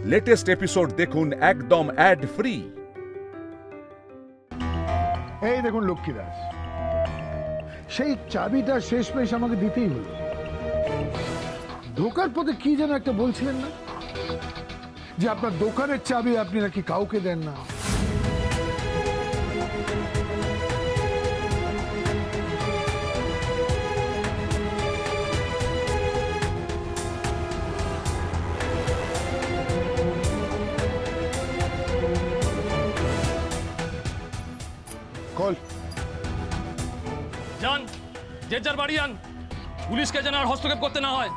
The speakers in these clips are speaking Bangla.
লেটেস্ট এপিসোড দেখুন একদম অ্যাড ফ্রি। এই দেখুন লক্ষ্মী দাস, সেই চাবিটা শেষমেশ আমাকে দিতেই হলো। ঢোকার পথে কি যেন একটা বলছিলেন না, যে আপনার দোকানের চাবি আপনি নাকি কাউকে দেন না। কল যান, যে যার বাড়ি যান, পুলিশকে যেন আর হস্তক্ষেপ করতে না হয়।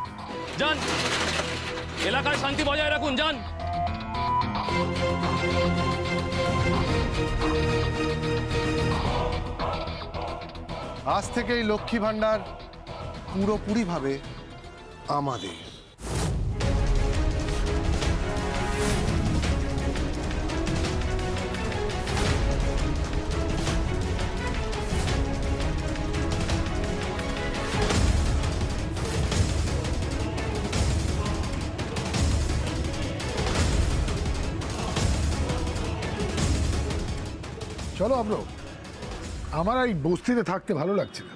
যান, এলাকায় শান্তি বজায় রাখুন। যান। আজ থেকে এই লক্ষ্মী ভান্ডার পুরোপুরি ভাবে আমাদের। চলো আমরা, আমার এই বস্তিতে থাকতে ভালো লাগছে না।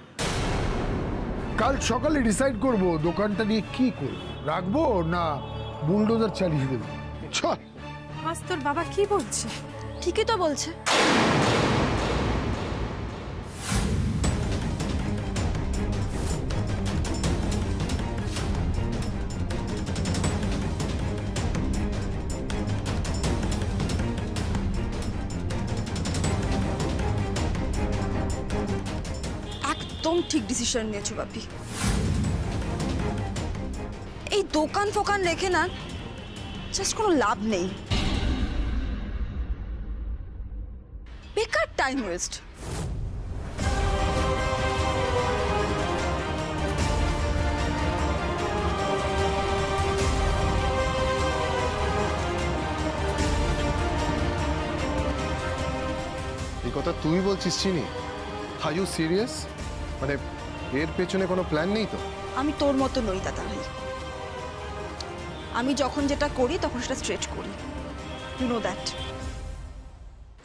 কাল সকালে ডিসাইড করব দোকানটা নিয়ে কি করব, রাখবো না বুলডোজার চালিয়ে দেবো। চল। আজ তোর বাবা কি বলছে? ঠিকই তো বলছে। একদম ঠিক ডিসিশন নিয়েছো বাপি। এই দোকান ফোকান রেখে না জাস্ট কোনো লাভ নেই, বেকার টাইম ওয়েস্ট। এই কথা তুই বলছিস চিনি? Are you serious? মানে এর পেছনে কোনো প্ল্যান নেই তো? আমি তোর মতো নই দাদা ভাই, আমি যখন যেটা করি তখন সেটা স্ট্রেট করি, ইউ নো দ্যাট।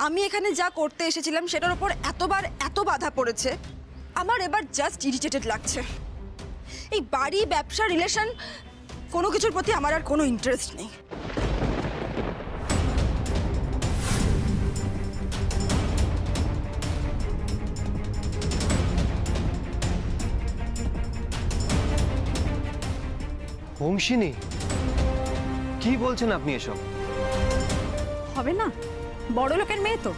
আমি এখানে যা করতে এসেছিলাম সেটার উপর এতবার এত বাধা পড়েছে, আমার এবার জাস্ট ইরিটেটেড লাগছে। এই বাড়ি, ব্যবসা, রিলেশন, কোনো কিছুর প্রতি আমার আর কোনো ইন্টারেস্ট নেই। বংশিনী, কি বলছেন আপনি এসব? হবে না, বড় লোকের মেয়ে তো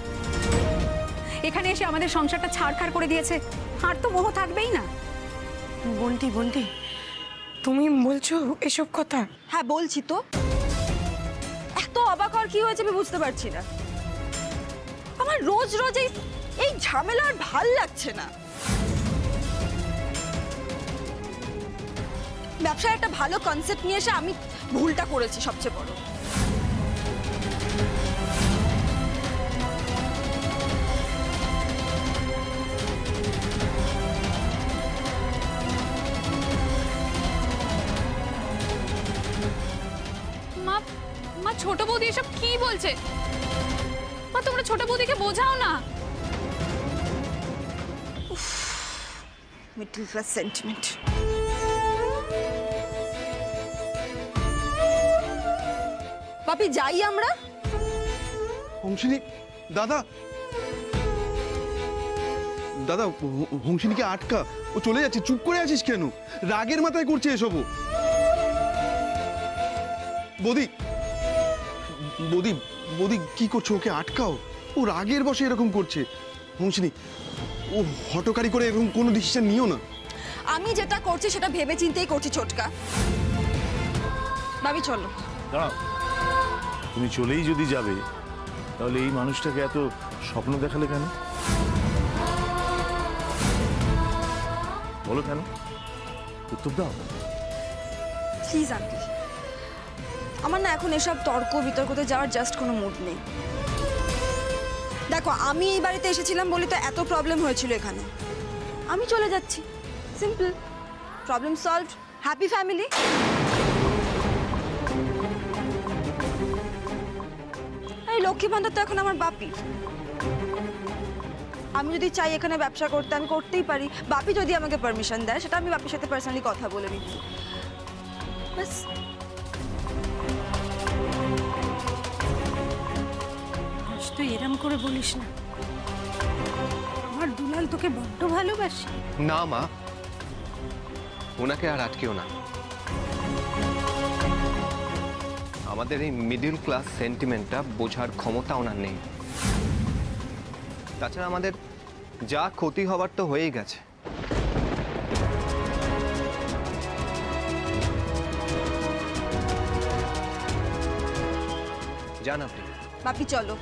এখানে এসে আমাদের সংসারটা ছাড়খাড় করে দিয়েছে, আর তো মোহ থাকবেই না। বন্টি বন্টি, তুমি বলছো এসব কথা? হ্যাঁ বলছি তো, এত অবাক হওয়ার কি হয়েছে আমি বুঝতে পারছি না। আমার রোজ রোজ এই ঝামেলা আর ভাল লাগছে না। ব্যবসার একটা ভালো কনসেপ্ট নিয়ে এসে আমি ভুলটা করেছি সবচেয়ে বড়। মা, মা ছোট বৌদি এসব কি বলছে? মা তোমরা ছোট বৌদিকে বোঝাও না। Middle class sentiment. বাপি যাই আমরা। হংসিনী দাদা, দাদা হংসিনীকে আটকা, ও চলে যাচ্ছে। চুপ করে আছিস কেন? রাগের মাথায় করছে এসবও। বৌদি, বৌদি, বৌদি কি করছো? ওকে আটকাও, ও রাগের বসে এরকম করছে। হংসিনী, ও হটকারি করে এরকম কোনো ডিসিশন নিও না। আমি যেটা করছি সেটা ভেবে চিন্তেই করছি ছোটকা। ভাবি চলো। দাঁড়াও, তুমি চলেই যদি যাবে তাহলে এই মানুষটাকে এত স্বপ্ন দেখালে কেন? বলো কেন, উত্তর দাও। প্লিজ আঙ্কেল, আমার না এখন এসব তর্ক বিতর্কতে যাওয়ার জাস্ট কোনো মুড নেই। দেখো, আমি এই বাড়িতে এসেছিলাম বলে তো এত প্রবলেম হয়েছিল এখানে। আমি চলে যাচ্ছি, simple, problem solved, happy family. Lakshmi Bhandar তো এখন আমার বাপির। আমি যদি চাই এখানে ব্যবসা করতে আমি করতেই পারি। বাপি যদি আমাকে পারমিশন দেয় সেটা আমি বাপির সাথে পার্সোনালি কথা বলে নিচ্ছি। ব্যাস। তুই এরম করে বলিস না, আমার দুলাল তোকে বড্ড ভালোবাসি। না মা, ওনাকে আর আটকেও না। আমাদের এই মিডল ক্লাস সেন্টিমেন্টটা বোঝার ক্ষমতা ওনার নেই। তাছাড়া আমাদের যা ক্ষতি হবার তো হয়েই গেছে। যান আপনি। বাপি চলো।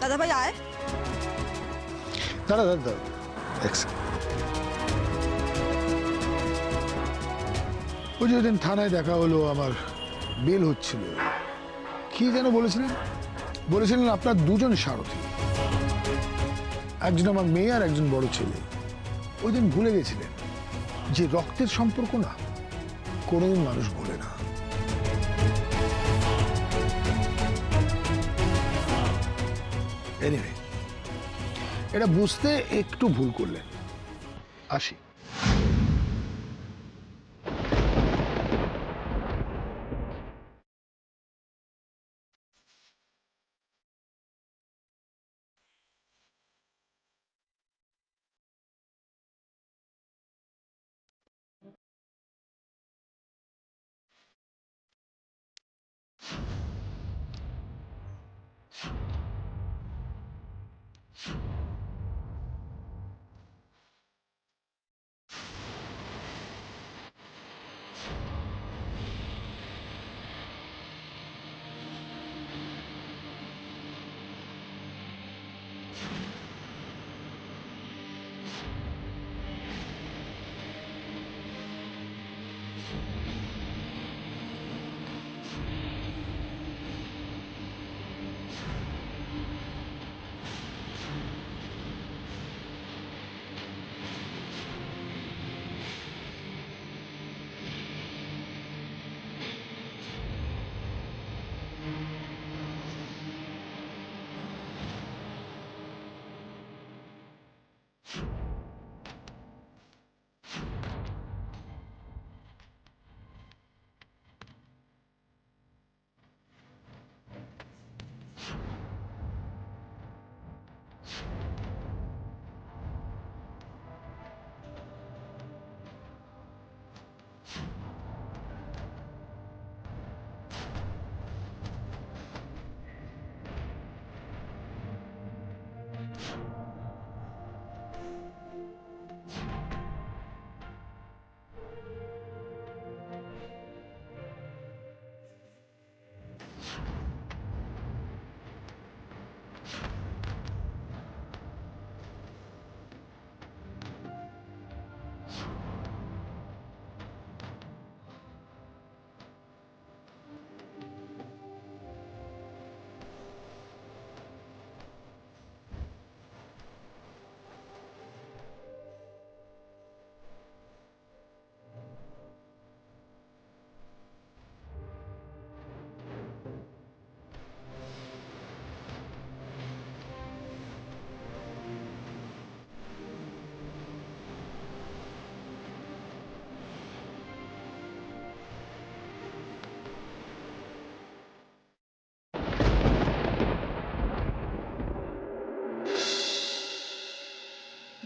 দাদা ভাই আয়। দাঁড়া দাঁড়া দাঁড়া, এক সেকেন্ড। ওই যে ওদিন থানায় দেখা হলো, আমার বেল হচ্ছিল, কি যেন বলেছিলেন? বলেছিলেন আপনার দুজন সারথি, একজন আমার মেয়ে আর একজন বড় ছেলে। ওই দিন ভুলে গেছিলেন যে রক্তের সম্পর্ক না কোনোদিন মানুষ ভুলে না। এনিওয়ে, এটা বুঝতে একটু ভুল করলেন। আসি।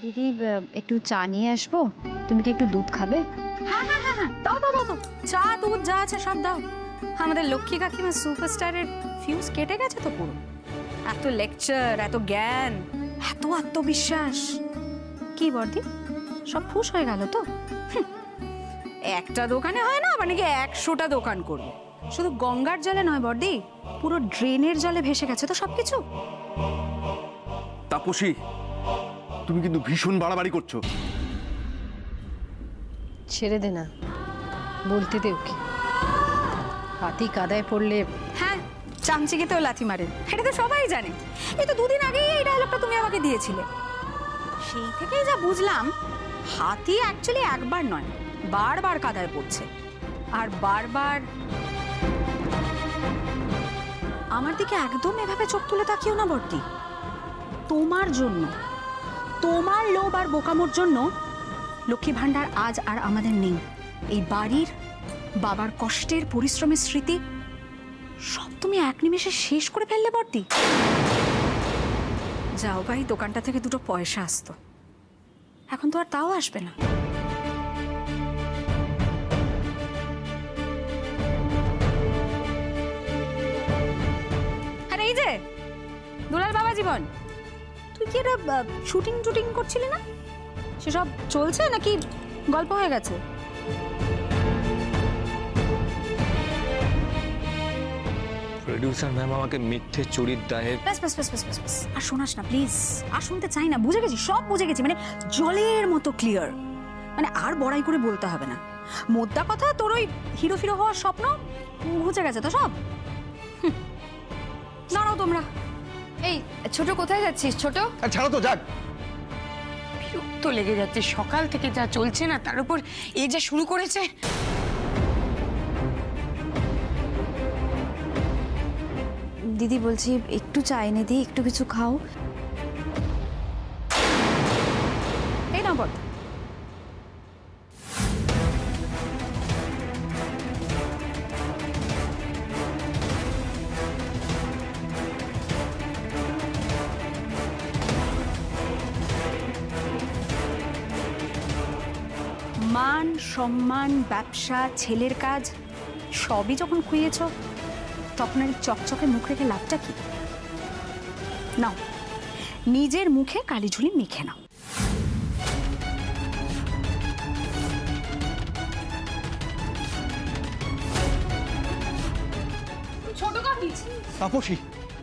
দিদি একটু চা নিয়ে আসবো, তুমি কি একটু দুধ খাবে? হ্যাঁ হ্যাঁ হ্যাঁ হ্যাঁ, দাও দাও দাও, চা দুধ যা আছে সব দাও। আমাদের লক্ষ্মী কাকিমা সুপারস্টারের ফিউজ কেটে গেছে তো পুরো। এত লেকচার, এত জ্ঞান, এত আত্মবিশ্বাস, কি বর্দি সব ফুস হয়ে গেল তো? একটা দোকানে হয় না, মানে কি 100টা দোকান করবে। শুধু গঙ্গার জলে নয় বর্দি, পুরো ড্রেনের জলে ভেসে গেছে তো সবকিছু। তাপসী, তুমি কিন্তু ভীষণ বাড়াবাড়ি করছো। ছেড়ে দে না, বলতে দে ওকে। হাতি কাদায় পড়লে হ্যাঁ, চামচিকেতেও লাথি মারে, এটা তো সবাই জানে। এই তো দুদিন আগেই এই ডায়লগটা তুমি আমাকে দিয়েছিলে। সেই থেকেই যা বুঝলাম, হাতি অ্যাকচুয়ালি একবার নয়, বারবার কাদায় পড়ছে। আর বারবার আমার দিকে একদম এভাবে চোখ তুলে তাকিও না বর্দি। তোমার জন্য, তোমার লোভ আর বোকামোর জন্য লক্ষ্মী ভাণ্ডার আজ আর আমাদের নেই। এই বাড়ির বাবার কষ্টের পরিশ্রমের স্মৃতি সব তুমি এক নিমেষে শেষ করে ফেললে বর্দি। যাও ভাই, দোকানটা থেকে দুটো পয়সা আসতো, এখন তো আর তাও আসবে না। আর এই যে দুলাল বাবা জীবন, তুই কি এটা শুটিং টুটিং করছিলি না? সেসব চলছে নাকি গল্প হয়ে গেছে? প্রডিউসার ম্যাম আমাকে মিথ্যে চুরির দায়ে। ব্যাস ব্যাস ব্যাস ব্যাস ব্যাস ব্যাস, আর শোনাস না প্লিজ, আর শুনতে চাই না। বুঝে গেছি, সব বুঝে গেছি, মানে জলের মতো ক্লিয়ার। মানে আর বড়াই করে বলতে হবে না। মোদ্দা কথা, তোর ওই হিরো ফিরো হওয়ার স্বপ্ন ঘুচে গেছে তো সব। দাঁড়াও তোমরা। এই ছোট, কোথায় যাচ্ছিস ছোট? ছাড়ো তো, যাক। বিরক্ত লেগে যাচ্ছে, সকাল থেকে যা চলছে না, তার উপর এই যা শুরু করেছে। দিদি বলছি একটু চা এনে দিই, একটু কিছু খাও। এই না বল। মান সম্মান, ব্যবসা, ছেলের কাজ সবই যখন খুইয়েছ, তখন আর চকচকে মুখ রেখে লাভটা কি? নাও, নিজের মুখে কালিঝুলি মেখে নাও। ছোট কাকি, তাপসী,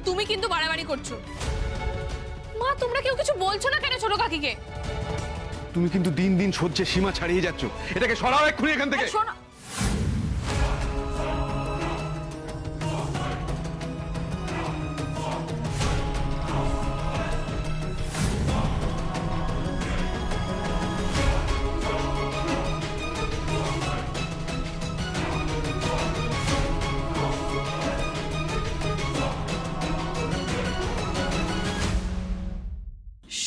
তুমি কিন্তু বাড়াবাড়ি করছো। মা, তোমরা কেউ কিছু বলছো না কেন ছোট কাকিকে? তুমি কিন্তু দিন দিন সহ্যের সীমা ছাড়িয়ে যাচ্ছ। এটাকে সরাও এক্ষুনি এখান থেকে। শোনো,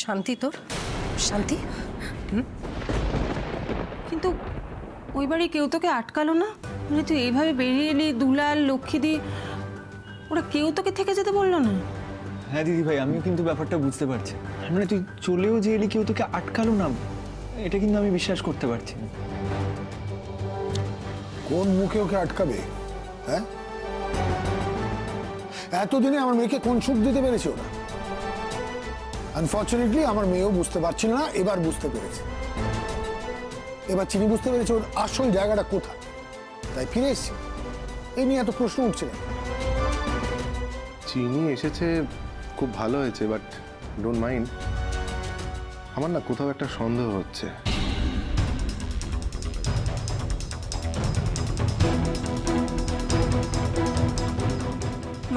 শান্তি, তোর শান্তি? কিন্তু ওই বাড়ি কেউ তোকে আটকালো না? মানে তুই এইভাবে বেরিয়ে এলি, দুলাল, লক্ষ্মীদি, ওরা কেউ তোকে থেকে যেতে বললো না? হ্যাঁ দিদি ভাই, আমিও কিন্তু ব্যাপারটা বুঝতে পারছি। মানে তুই চলেও যে এলি, কেউ তোকে আটকালো না, এটা কিন্তু আমি বিশ্বাস করতে পারছি না। কোন মুখে ওকে আটকাবে? হ্যাঁ, এতদিনে আমার মেয়েকে কোন সুখ দিতে পেরেছে ওরা? আনফর্চুনেটলি আমার মেয়েও বুঝতে পারছিল না, এবার বুঝতে পেরেছে। এবার চিনি বুঝতে পেরেছে ওর আসল জায়গাটা কোথায়, তাই ফিরে এসেছে। এই নিয়ে এত প্রশ্ন উঠছে না। চিনি এসেছে, খুব ভালো হয়েছে, বাট ডোন্ট মাইন্ড। আমার না কোথাও একটা সন্দেহ হচ্ছে।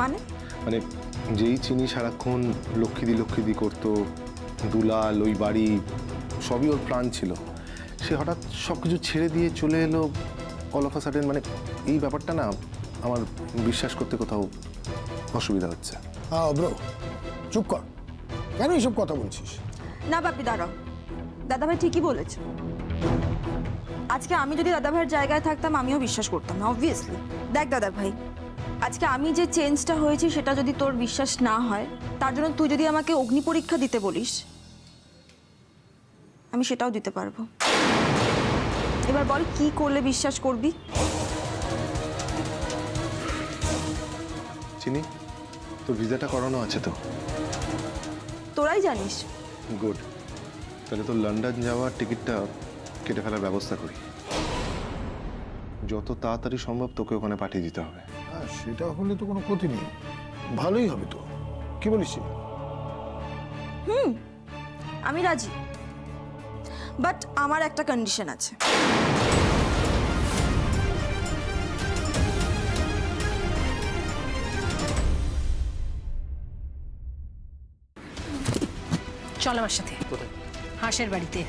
মানে মানে যেই চিনি সারাক্ষণ লক্ষ্মীদি করতো, দুলাল, ওই বাড়ি, সবই ওর প্রাণ ছিল, সে হঠাৎ সব কিছু ছেড়ে দিয়ে চলে এলো অল অফ আ সাডেন। মানে এই ব্যাপারটা না আমার বিশ্বাস করতে কোথাও অসুবিধা হচ্ছে। ব্রো, চুপ কর, কেন এইসব কথা বলছিস? না বাপি, দাঁড়াও। দাদাভাই ঠিকই বলেছে। আজকে আমি যদি দাদাভাইয়ের জায়গায় থাকতাম, আমিও বিশ্বাস করতাম না, অবভিয়াসলি। দেখ দাদাভাই, আজকে আমি যে চেঞ্জটা হয়েছি সেটা যদি তোর বিশ্বাস না হয়, তার জন্য তুই যদি আমাকে অগ্নি পরীক্ষা দিতে বলিস, আমি সেটাও দিতে পারবো। এবার বল, কি করলে বিশ্বাস করবি? চিনি, তোর ভিসাটা করানো আছে তো? তোরাই জানিস। গুড, তাহলে তোর লন্ডন যাওয়ার টিকিটটা কেটে ফেলার ব্যবস্থা করি। যত তাড়াতাড়ি সম্ভব তোকে ওখানে পাঠিয়ে দিতে হবে। সেটা হলে তো কোনো ক্ষতি নেই, ভালোই হবে তো। কি বলিস? আমি রাজি, বাট আমার একটা কন্ডিশন আছে। চল আমার সাথে। হাঁসের বাড়িতে।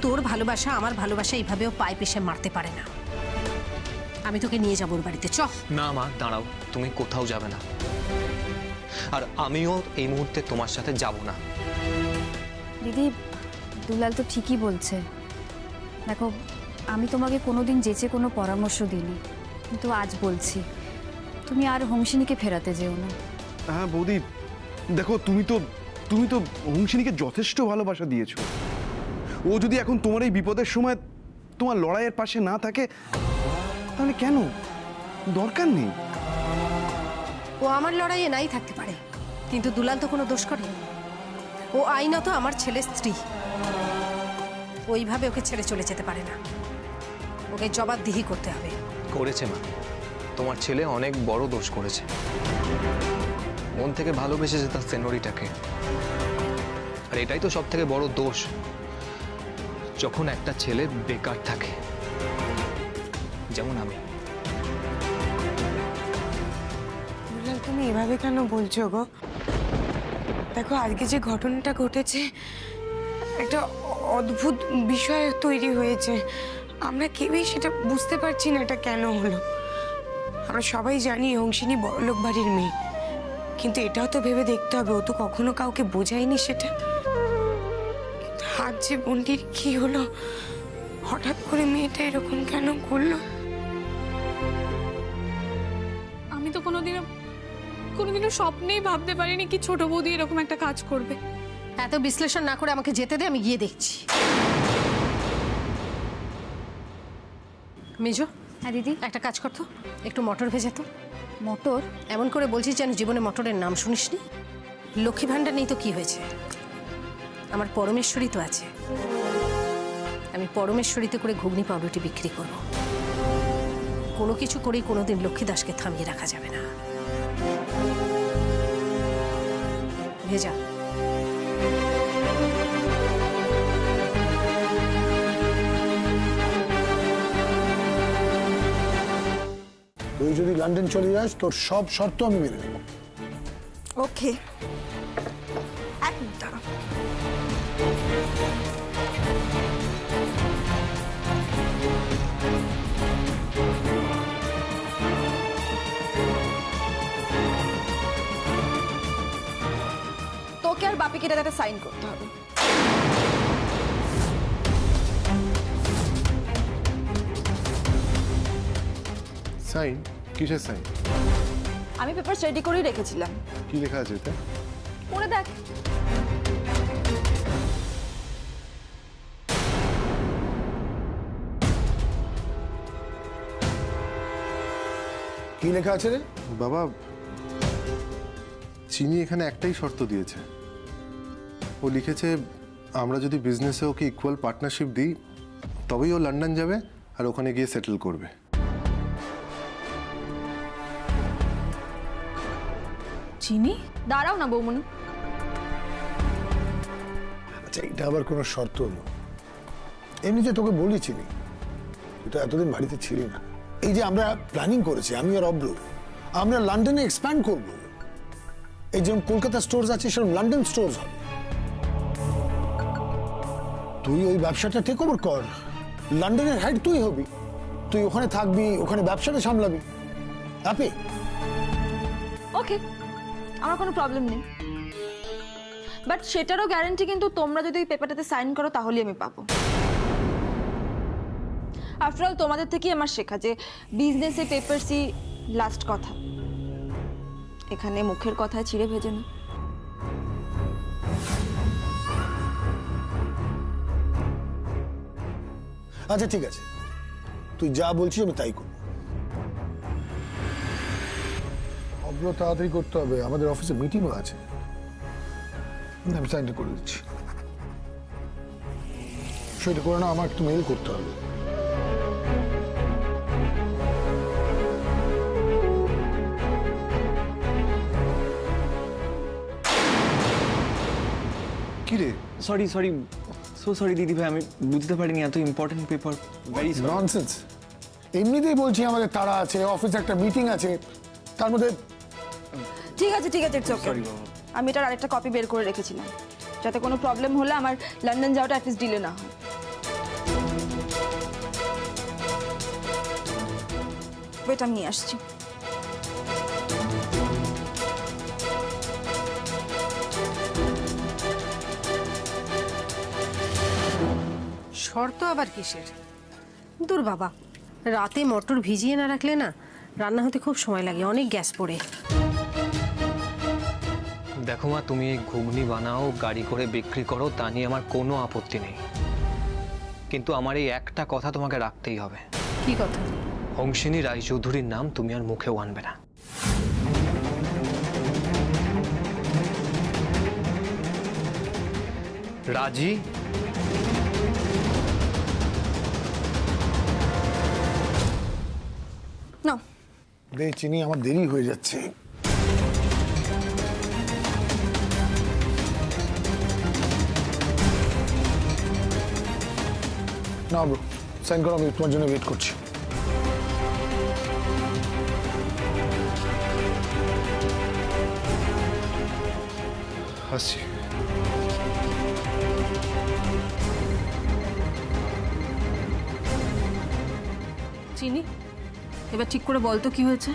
তোর ভালোবাসা আমার ভালোবাসা এইভাবেও পায়ে পেশে মারতে পারে না। আমি তোকে নিয়ে যাবো ওর বাড়িতে, চ। না মা, দাঁড়াও, তুমি কোথাও যাবে না, আর আমিও এই মুহূর্তে তোমার সাথে যাব না। দিদি, দুলাল তো ঠিকই বলছে। দেখো, আমি তোমাকে কোনোদিন যেচে কোনো পরামর্শ দিইনি, কিন্তু আজ বলছি, তুমি আর হংসিনীকে ফেরাতে যেও না। হ্যাঁ বৌদি, দেখো তুমি তো হংসিনীকে যথেষ্ট ভালোবাসা দিয়েছো। ও যদি এখন তোমার এই বিপদের সময় তোমার লড়াইয়ের পাশে না থাকে, তাহলে কেন? দরকার নেই। ও আমার লড়াইয়ে নাই থাকতে পারে, কিন্তু দুলাল তো কোনো দোষ করে। ও আইনত আমার ছেলের স্ত্রী, ওইভাবে ওকে ছেড়ে চলে যেতে পারে না, ওকে জবাবদিহি করতে হবে। করেছে মা, তোমার ছেলে অনেক বড় দোষ করেছে। মন থেকে ভালোবেসেছে তার সেনোরিটাকে, আর এটাই তো সব থেকে বড় দোষ, যখন একটা ছেলে বেকার থাকে, যেমন আমি। তুমি এভাবে কেন বলছো গো? দেখো, আজকে যে ঘটনাটা ঘটেছে, একটা অদ্ভুত বিষয় তৈরি হয়েছে। আমরা কেউই সেটা বুঝতে পারছি না এটা কেন হলো। আমরা সবাই জানি হংসিনী বড়লোক বাড়ির মেয়ে, কিন্তু এটাও তো ভেবে দেখতে হবে ও তো কখনো কাউকে বোঝায়নি সেটা। কিন্তু আজ যে বোনটির কি হলো, হঠাৎ করে মেয়েটা এরকম কেন করলো? আমি তো কোনোদিনও স্বপ্নেই ভাবতে পারিনি কি ছোট বৌদি এরকম একটা কাজ করবে। এত বিশ্লেষণ না করে আমাকে যেতে দে, আমি গিয়ে দেখছি। মেজো। হ্যাঁ দিদি। একটা কাজ করতো, একটু মটর ভেজে তো। মটর? এমন করে বলছিস যেন জীবনে মটরের নাম শুনিসনি। লক্ষ্মী ভাণ্ডার নেই তো কি হয়েছে, আমার পরমেশ্বরী তো আছে। আমি পরমেশ্বরীতে করে ঘুগনি পাউরুটি বিক্রি করব। কোনো কিছু করেই কোনোদিন লক্ষ্মী দাসকে থামিয়ে রাখা যাবে না। ভেজা। তুই যদি লন্ডন চলে যাস, তোর সব শর্ত আমি মেনে নেব। ওকে, এক মিনিট দাঁড়াও। তোকে আর বাপিকে এটাতে সাইন করতে হবে। সাইন? কিসের সাইন? আমি পেপার রেডি করেই রেখেছিলাম। কি লেখা আছে এতে? পড়ে দেখ। কি লেখা আছে রে? বাবা, চিনি এখানে একটাই শর্ত দিয়েছে। ও লিখেছে, আমরা যদি বিজনেসে ওকে ইকুয়াল পার্টনারশিপ দিই, তবেই ও লন্ডন যাবে আর ওখানে গিয়ে সেটেল করবে। চিনি? দাঁড়াও না বৌমনি। আচ্ছা, এটা আবার কোনো শর্ত হলো? এমনিতে তোকে বলেছিলি, তুই তো এতদিন বাড়িতে ছিলি না। এই যে আমরা প্ল্যানিং করেছি, আমি আর অব্র, আমরা লন্ডনে এক্সপ্যান্ড করব। এই যেমন কলকাতা স্টোরস আছে, সেরকম লন্ডন স্টোরস হবে। তুই ওই ব্যবসাটা টেক ওভার কর, লন্ডনের হেড তুই হবি, তুই ওখানে থাকবি, ওখানে ব্যবসাটা সামলাবি। হ্যাপি? ওকে, আমার কোনো প্রবলেম নেই, বাট সেটারও গ্যারান্টি কিন্তু তোমরা যদি ওই পেপারটাতে সাইন করো তাহলেই আমি পাবো। আফটার অল তোমাদের থেকেই আমার শেখা যে বিজনেসে পেপারসই লাস্ট কথা, এখানে মুখের কথায় চিড়ে ভেজে না। আচ্ছা ঠিক আছে, তুই যা বলছিস আমি তাই করব। অব্র তাড়াতাড়ি করতে হবে, আমাদের অফিসে মিটিংও আছে। আমি সাইনটা করে দিচ্ছি, সেটা করে না, আমার একটু মেল করতে হবে। কি রে? সরি সো সরি দিদি ভাই, আমি বুঝতে পারিনি এত ইম্পর্টেন্ট পেপার। Very nonsense. এমনিতেই বলছি আমাদের তাড়া আছে, অফিসে একটা মিটিং আছে, তার মধ্যে। ঠিক আছে ইটস ওকে। আমি এটার আরেকটা কপি বের করে রেখেছিলাম, যাতে কোনো প্রবলেম হলে আমার লন্ডন যাওয়াটা অ্যাটলিস্ট ডিলে না হয়। ওয়েট আমি নিয়ে আসছি। শর্ত আবার কিসের? দূর বাবা, রাতে মটর ভিজিয়ে না রাখলে না রান্না হতে খুব সময় লাগে, অনেক গ্যাস পড়ে। দেখো মা, তুমি এই ঘুগনি বানাও, গাড়ি করে বিক্রি করো, তা নিয়ে আমার কোনো আপত্তি নেই, কিন্তু আমার এই একটা কথা তোমাকে রাখতেই হবে। কি কথা? হংসিনী রায়চৌধুরীর নাম তুমি আর মুখেও আনবে না। রাজি? না দে চিনি, আমার দেরি হয়ে যাচ্ছে। না ব্রো, সাইন করো, আমি তোমার জন্য ওয়েট করছি। আসছি। চিনি, এবার ঠিক করে বল তো কি হয়েছে?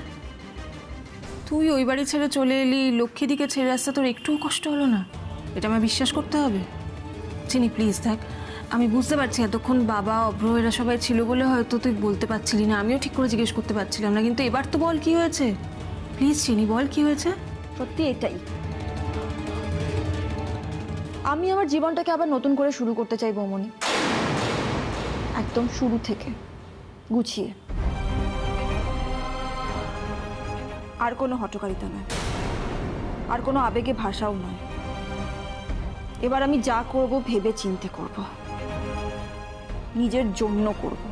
তুই ওই বাড়ি ছেড়ে চলে এলি, লক্ষ্মীদিকে ছেড়ে আসতে তোর একটুও কষ্ট হলো না? এটা আমার বিশ্বাস করতে হবে? চিনি প্লিজ দেখ, আমি বুঝতে পারছি এতক্ষণ বাবা, অভ্র এরা সবাই ছিল বলে হয়তো তুই বলতে পারছিলি না, আমিও ঠিক করে জিজ্ঞেস করতে পারছিলাম না, কিন্তু এবার তো বল কি হয়েছে। প্লিজ চিনি বল কি হয়েছে। সত্যি এটাই, আমি আমার জীবনটাকে আবার নতুন করে শুরু করতে চাই বৌমনি, একদম শুরু থেকে গুছিয়ে। আর কোনো হঠকারিতা নয়, আর কোনো আবেগে ভাষাও নয়। এবার আমি যা করব ভেবে চিন্তে করব, নিজের জন্য করব।